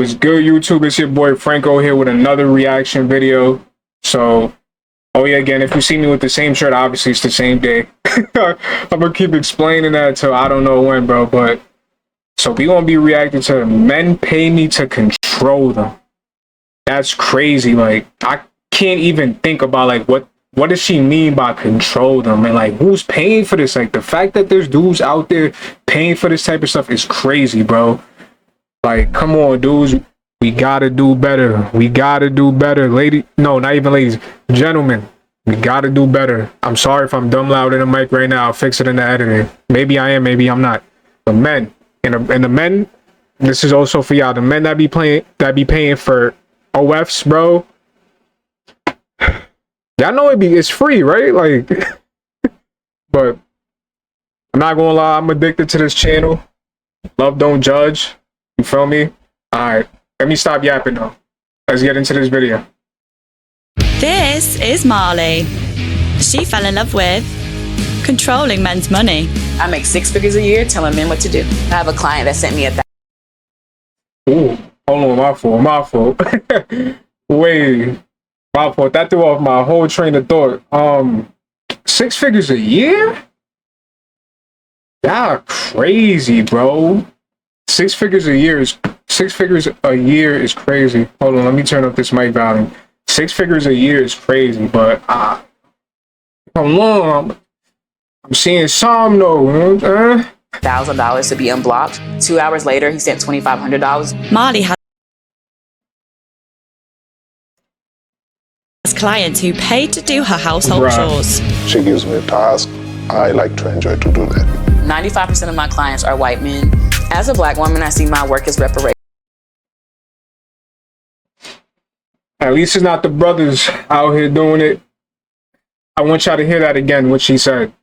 What's good, YouTube? It's your boy Franco here with another reaction video. So, oh yeah, again, if you see me with the same shirt, obviously it's the same day. I'm gonna keep explaining that till I don't know when, bro. But so we gonna be reacting to men pay me to control them. That's crazy. Like, I can't even think about like what does she mean by control them, and like who's paying for this? Like, the fact that there's dudes out there paying for this type of stuff is crazy, bro. Like, come on, dudes. We gotta do better. We gotta do better. Lady, no, not even ladies. Gentlemen, we gotta do better. I'm sorry if I'm dumb loud in the mic right now. I'll fix it in the editing. Maybe I am, maybe I'm not. But men, and the men, this is also for y'all. The men that be paying for OFs, bro. Y'all know it's free, right? Like, but I'm not gonna lie, I'm addicted to this channel. Love don't judge. You feel me? Alright, let me stop yapping though. Let's get into this video. This is Marley. She fell in love with controlling men's money. I make 6 figures a year telling men what to do. I have a client that sent me Ooh, hold on, my fault. Wait, my fault. That threw off my whole train of thought. 6 figures a year? Y'all crazy, bro. 6 figures a year is crazy. Hold on, let me turn up this mic volume. 6 figures a year is crazy, but come on, I'm seeing some though. $1,000 to be unblocked. 2 hours later, he sent $2,500. Marley has clients who pay to do her household chores. She gives me a task. I like to enjoy to do that. 95% of my clients are white men. As a black woman, I see my work as reparation. At least it's not the brothers out here doing it. I want y'all to hear that again, what she said.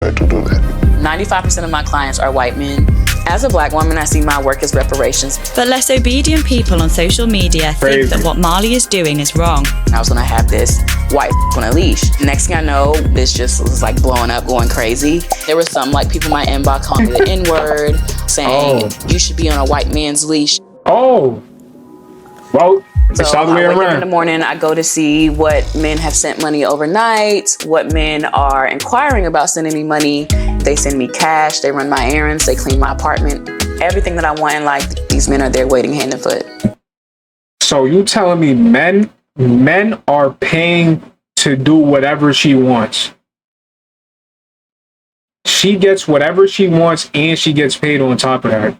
To do that. 95% of my clients are white men. As a black woman, I see my work as reparations. But less obedient people on social media think that what Marley is doing is wrong. I was gonna have this white on a leash. Next thing I know, this just was like blowing up, going crazy. There was some like people in my inbox calling me the N-word, saying you should be on a white man's leash. Oh, well, it's all the way I wake up around. in the morning, I go to see what men have sent money overnight, what men are inquiring about sending me money. They send me cash, they run my errands, they clean my apartment. Everything that I want in life, these men are there waiting hand and foot. So you telling me men are paying to do whatever she wants? She gets whatever she wants and she gets paid on top of that.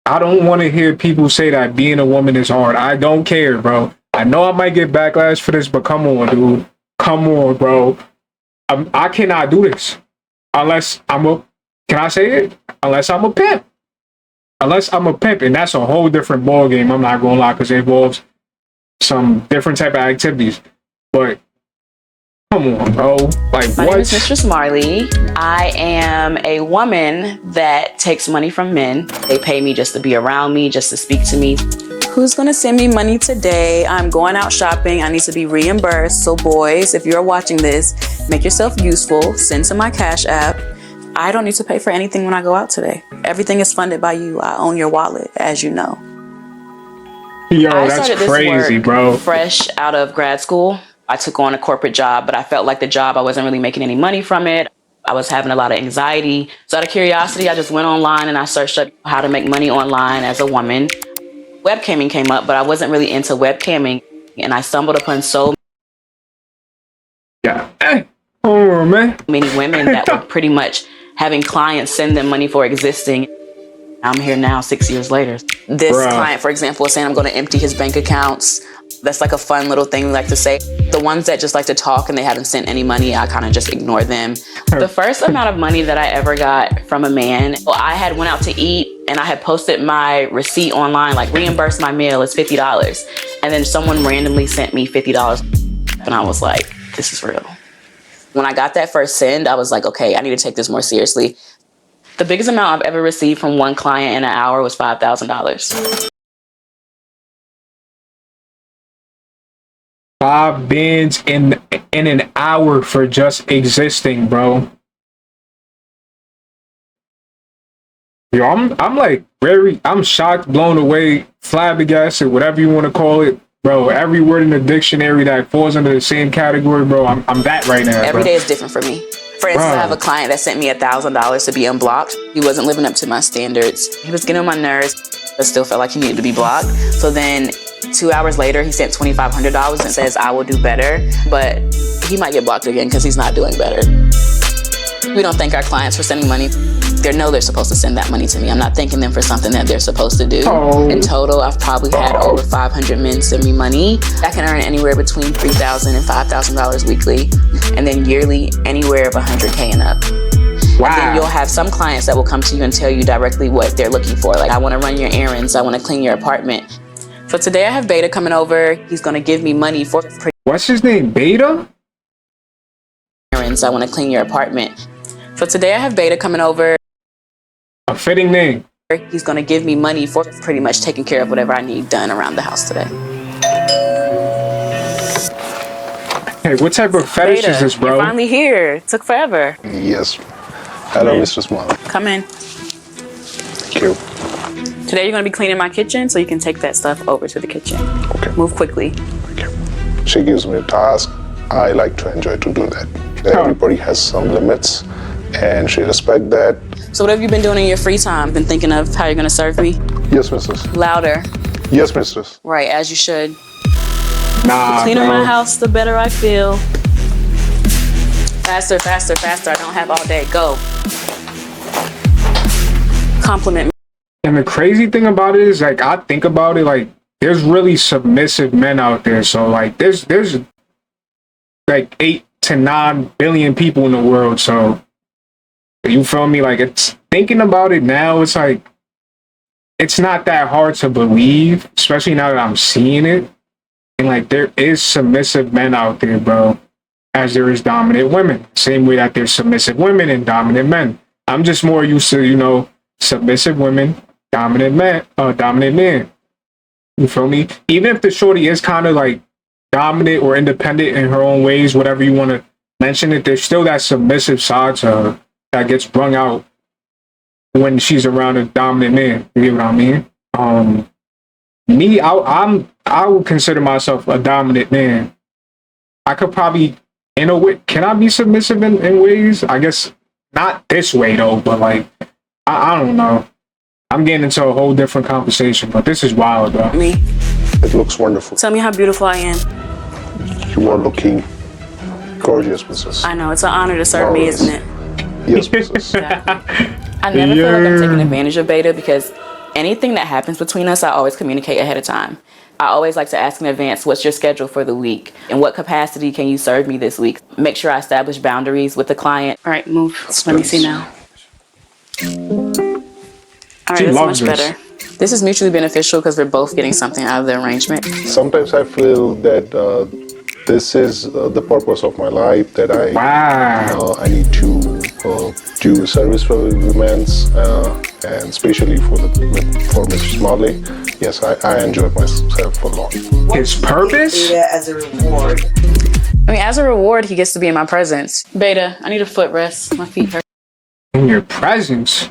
I don't want to hear people say that being a woman is hard. I don't care, bro. I know I might get backlash for this, but come on, dude. Come on, bro. I cannot do this. Unless can I say it? Unless I'm a pimp. Unless I'm a pimp, and that's a whole different ball game. I'm not gonna lie, because it involves some different type of activities. But come on, bro. Like, My what? name is Mistress Marley. I am a woman that takes money from men. They pay me just to be around me, just to speak to me. Who's gonna send me money today? I'm going out shopping. I need to be reimbursed. So boys, if you're watching this, make yourself useful. Send to my Cash App. I don't need to pay for anything when I go out today. Everything is funded by you. I own your wallet, as you know. Yo, I that's started this crazy, work bro. fresh out of grad school. I took on a corporate job, but I felt like the job, I wasn't really making any money from it. I was having a lot of anxiety. So out of curiosity, I just went online and I searched up how to make money online as a woman. Webcamming came up, but I wasn't really into webcamming. And I stumbled upon so Yeah. Oh, man. many women that were pretty much having clients send them money for existing. I'm here now 6 years later. This client, for example, is saying I'm going to empty his bank accounts. That's like a fun little thing we like to say. The ones that just like to talk and they haven't sent any money, I kind of just ignore them. The first amount of money that I ever got from a man, well, I had went out to eat and I had posted my receipt online, like reimburse my meal is $50. And then someone randomly sent me $50. And I was like, this is real. When I got that first send, I was like, okay, I need to take this more seriously. The biggest amount I've ever received from one client in an hour was $5,000. 5 bands in an hour for just existing, bro. Yo, I'm like I'm shocked, blown away, flabbergasted, whatever you want to call it, bro. Every word in the dictionary that falls under the same category, bro. I'm that right now. Every bro. day is different for me. For instance, I have a client that sent me $1,000 to be unblocked. He wasn't living up to my standards. He was getting on my nerves, but still felt like he needed to be blocked. So then 2 hours later, he sent $2,500 and says, I will do better, but he might get blocked again because he's not doing better. We don't thank our clients for sending money. They know they're supposed to send that money to me. I'm not thanking them for something that they're supposed to do. Oh. In total, I've probably had over 500 men send me money. I can earn anywhere between $3,000 and $5,000 weekly, and then yearly anywhere of $100K and up. Wow. Then you'll have some clients that will come to you and tell you directly what they're looking for. Like, I want to run your errands. I want to clean your apartment. So today I have Beta coming over. He's going to give me money for What's his name? Beta? errands. I want to clean your apartment. So today I have Beta coming over. A fitting name. He's going to give me money for pretty much taking care of whatever I need done around the house today. Hey, what type of fetish Beta, is this, bro? you're finally here. It took forever. Yes. Hello, Mr. Small. Come in. Thank you. Today you're going to be cleaning my kitchen, so you can take that stuff over to the kitchen. Okay. Move quickly. Thank you. She gives me a task. I like to enjoy to do that. Everybody has some limits, and she respects that. So what have you been doing in your free time? Been thinking of how you're going to serve me? Yes, Mrs. Louder. Yes, Mistress. Right, as you should. Nah, The cleaner bro. my house, the better I feel. Faster, faster, faster. I don't have all day. Go. Compliment me. And the crazy thing about it is, like, I think about it, like, there's really submissive men out there. So, like, there's like 8 to 9 billion people in the world. So, you feel me? Like, it's thinking about it now, it's like, it's not that hard to believe, especially now that I'm seeing it. And, like, there is submissive men out there, bro, as there is dominant women. Same way that there's submissive women and dominant men. I'm just more used to, you know, submissive women, dominant men. You feel me? Even if the shorty is kind of like dominant or independent in her own ways, whatever you want to mention it, there's still that submissive side to her that gets brung out when she's around a dominant man. You get what I mean? Me, I would consider myself a dominant man. I could probably, in a way, can I be submissive in ways? I guess not this way though, but like, I don't know. I'm getting into a whole different conversation, but this is wild, bro. Me. It looks wonderful. Tell me how beautiful I am. You are looking gorgeous, Mrs. I know, it's an honor to serve me, isn't it? Yes, Mrs. I never feel like I'm taking advantage of Beta because anything that happens between us, I always communicate ahead of time. I always like to ask in advance, what's your schedule for the week? In what capacity can you serve me this week? Make sure I establish boundaries with the client. All right, move. Let me see now. All right, that's much better. This is mutually beneficial because we're both getting something out of the arrangement. Sometimes I feel that this is the purpose of my life, that I need to do service for women, and especially for Mrs. Marley. Yes, I enjoy myself a lot. His purpose? Beta as a reward. I mean, as a reward, he gets to be in my presence. Beta, I need a footrest. My feet hurt. In your presence?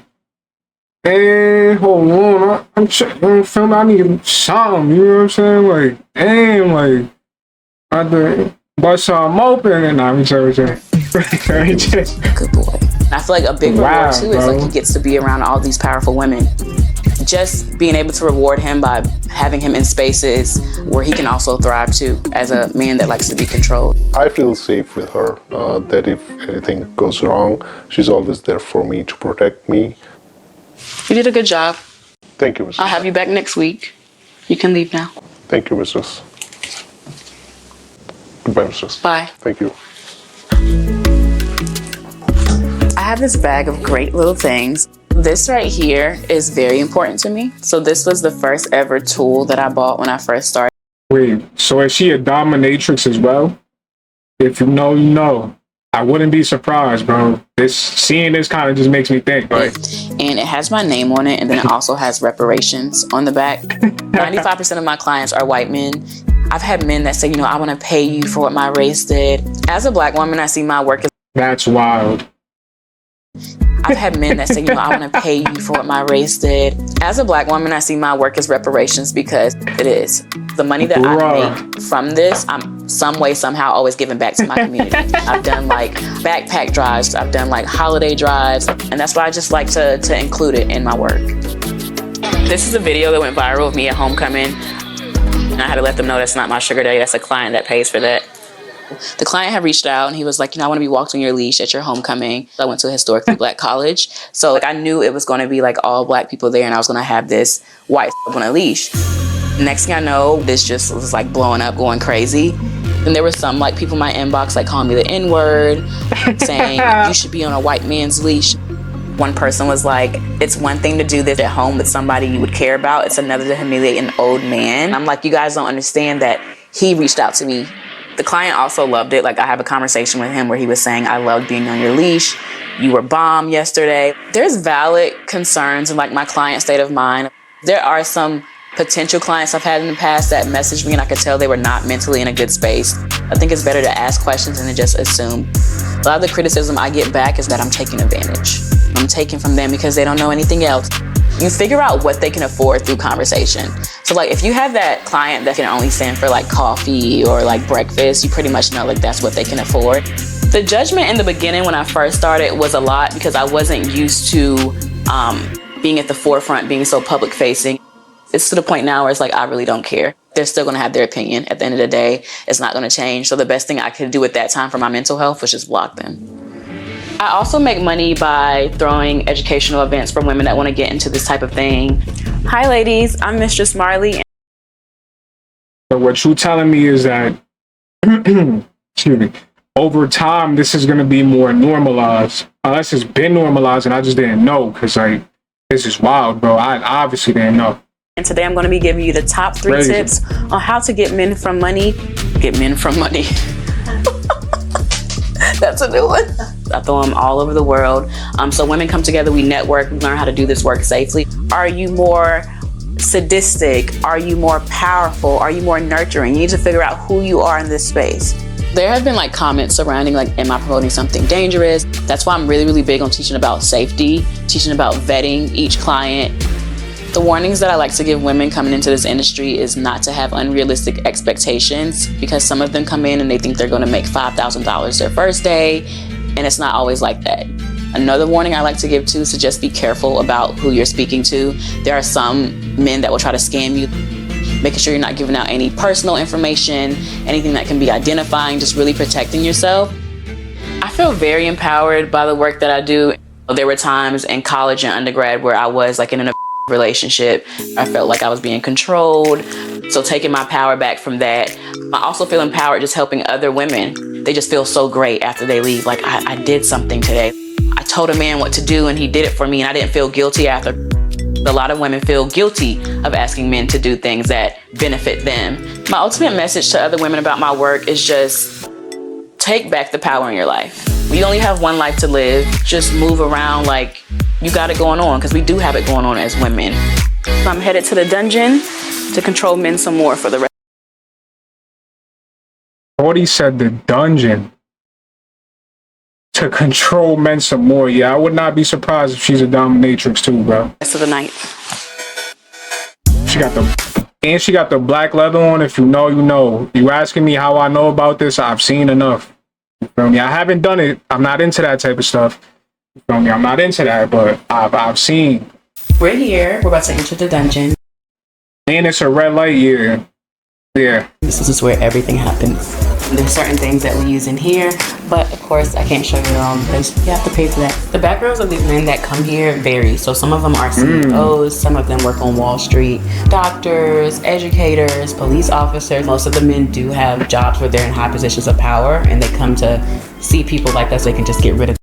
Hey, hold on. I'm feeling I need something, you know what I'm saying? Like, damn, like, I have to bust something open and I'm just. Good boy. I feel like a big reward too is like he gets to be around all these powerful women. Just being able to reward him by having him in spaces where he can also thrive too, as a man that likes to be controlled. I feel safe with her, that if anything goes wrong, she's always there for me to protect me. You did a good job. Thank you, Mrs. I'll have you back next week. You can leave now. Thank you, Mrs. Goodbye, Mrs. Bye. Thank you. I have this bag of great little things. This right here is very important to me. So this was the first ever tool that I bought when I first started. Wait, so is she a dominatrix as well? If you know, you know. I wouldn't be surprised, bro. Seeing this kind of just makes me think, like. And it has my name on it, and then it also has reparations on the back. 95% of my clients are white men. I've had men that say, you know, I want to pay you for what my race did. As a black woman, I see my work as. That's wild. I've had men that say, I want to pay you for what my race did. As a Black woman, I see my work as reparations because it is. The money that I make from this, I'm some way, somehow always giving back to my community. I've done like backpack drives, I've done like holiday drives, and that's why I just like to include it in my work. This is a video that went viral of me at homecoming, and I had to let them know that's not my sugar daddy, that's a client that pays for that. The client had reached out and he was like, I want to be walked on your leash at your homecoming. I went to a historically Black college. So like I knew it was going to be like all Black people there and I was going to have this white on a leash. Next thing I know, this just was like blowing up, going crazy. And there were some like people in my inbox like calling me the N-word, saying you should be on a white man's leash. One person was like, it's one thing to do this at home with somebody you would care about. It's another to humiliate an old man. I'm like, you guys don't understand that he reached out to me. The client also loved it. Like I have a conversation with him where he was saying, I loved being on your leash. You were bomb yesterday. There's valid concerns in like my client's state of mind. There are some potential clients I've had in the past that messaged me and I could tell they were not mentally in a good space. I think it's better to ask questions than to just assume. A lot of the criticism I get back is that I'm taking advantage. I'm taking from them because they don't know anything else. You figure out what they can afford through conversation. So like if you have that client that can only send for like coffee or like breakfast, you pretty much know like that's what they can afford. The judgment in the beginning when I first started was a lot because I wasn't used to being at the forefront, being so public facing. It's to the point now where it's like, I really don't care. They're still gonna have their opinion. At the end of the day, it's not gonna change. So the best thing I could do at that time for my mental health was just block them. I also make money by throwing educational events for women that want to get into this type of thing. Hi ladies, I'm Mistress Marley. So what you're telling me is that, excuse me, over time, this is going to be more normalized. Unless it's been normalized and I just didn't know because like, this is wild, bro. I obviously didn't know. And today I'm going to be giving you the top 3 tips on how to get men from money. Get men from money. That's a new one. I throw them all over the world. So women come together, we network, we learn how to do this work safely. Are you more sadistic? Are you more powerful? Are you more nurturing? You need to figure out who you are in this space. There have been like comments surrounding like, am I promoting something dangerous? That's why I'm really, really big on teaching about safety, teaching about vetting each client. The warnings that I like to give women coming into this industry is not to have unrealistic expectations because some of them come in and they think they're going to make $5,000 their first day, and it's not always like that. Another warning I like to give too is to just be careful about who you're speaking to. There are some men that will try to scam you, making sure you're not giving out any personal information, anything that can be identifying, just really protecting yourself. I feel very empowered by the work that I do. There were times in college and undergrad where I was like in an relationship. I felt like I was being controlled. So taking my power back from that. I also feel empowered just helping other women. They just feel so great after they leave. Like I did something today. I told a man what to do and he did it for me and I didn't feel guilty after. A lot of women feel guilty of asking men to do things that benefit them. My ultimate message to other women about my work is just take back the power in your life. We only have one life to live. Just move around like you got it going on, because we do have it going on as women. So I'm headed to the dungeon to control men some more for the rest. Shorty said the dungeon to control men some more. Yeah, I would not be surprised if she's a dominatrix too, bro. Rest of the night. She got the black leather on. If you know, you know. You asking me how I know about this? I've seen enough. You feel me? I haven't done it. I'm not into that type of stuff. You feel me? I'm not into that, but I've seen. We're here. We're about to enter the dungeon. And it's a red light, yeah. Yeah. This is where everything happens. There's certain things that we use in here, but of course I can't show you all because you have to pay for that. The backgrounds of these men that come here vary. So some of them are CEOs, some of them work on Wall Street, doctors, educators, police officers. Most of the men do have jobs where they're in high positions of power and they come to see people like us so they can just get rid of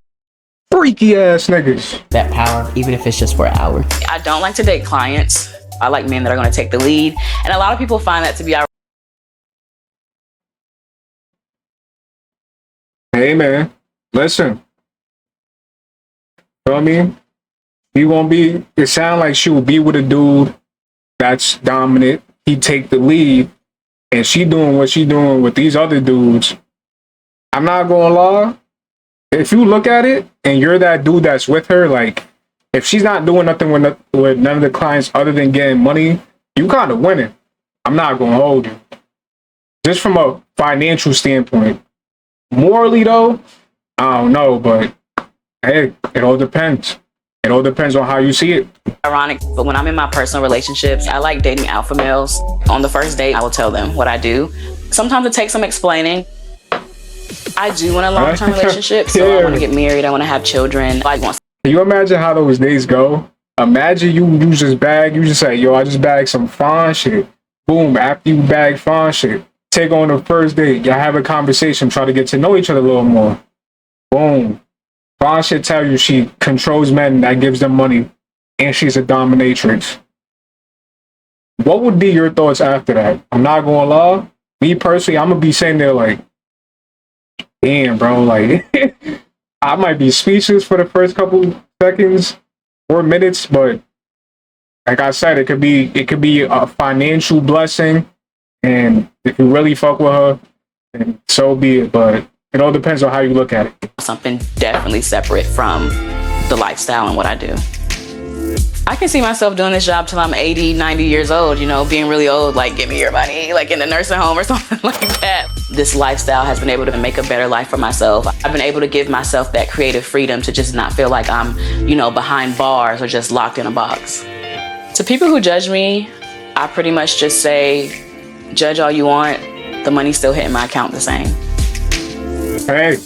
freaky ass niggas. That power, even if it's just for an hour. I don't like to date clients. I like men that are going to take the lead. And a lot of people find that to be Hey man, listen. Feel me? You gonna be, it sound like she will be with a dude that's dominant. He take the lead and she doing what she doing with these other dudes. I'm not gonna lie. if you look at it and you're that dude that's with her, like, if she's not doing nothing with none of the clients other than getting money, you kind of winning. I'm not going to hold you. Just from a financial standpoint. Morally, though, I don't know, but hey, it all depends. It all depends on how you see it. Ironic, but when I'm in my personal relationships, I like dating alpha males. On the first date, I will tell them what I do. Sometimes it takes some explaining. I do want a long-term relationship, so I want to get married. I want to have children. I want. Can you imagine how those days go? Imagine you just bag, you just say, yo, I just bagged some fine shit. Boom, after you bag fine shit, take on the first date, y'all have a conversation, try to get to know each other a little more. Boom. Fine shit tell you she controls men, that gives them money, and she's a dominatrix. What would be your thoughts after that? I'm not gonna lie. Me personally, I'm gonna be sitting there like, damn, bro, like, I might be speechless for the first couple seconds or minutes, but like I said, it could be a financial blessing, and if you really fuck with her, then so be it. But it all depends on how you look at it. Something definitely separate from the lifestyle and what I do. I can see myself doing this job till I'm 80, 90 years old, you know, being really old, like, give me your money, like in a nursing home or something like that. This lifestyle has been able to make a better life for myself. I've been able to give myself that creative freedom to just not feel like I'm, you know, behind bars or just locked in a box. To people who judge me, I pretty much just say, judge all you want, the money's still hitting my account the same. Hey.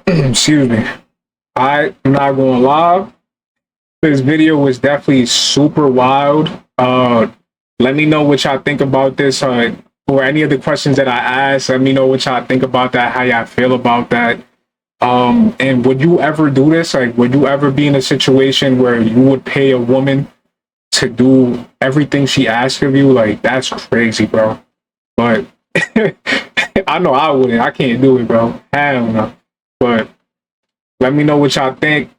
Excuse me. I'm not gonna lie. This video was definitely super wild. Let me know what y'all think about this, or any of the questions that I asked. Let me know what y'all think about that, how y'all feel about that. And would you ever do this? Like, would you ever be in a situation where you would pay a woman to do everything she asks of you? Like, that's crazy, bro. But I know I wouldn't. I can't do it, bro. Hell no. But let me know what y'all think.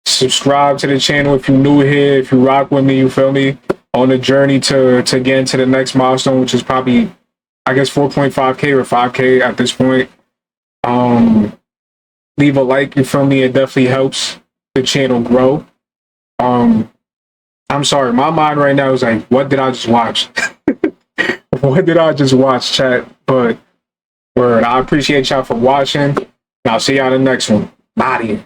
Subscribe to the channel if you're new here. If you rock with me, you feel me, on the journey to get into the next milestone, which is probably, I guess, 4.5K or 5K at this point. Leave a like, you feel me? It definitely helps the channel grow. I'm sorry, my mind right now is like, what did I just watch? What did I just watch, chat? But word, I appreciate y'all for watching. I'll see y'all in the next one. Bye.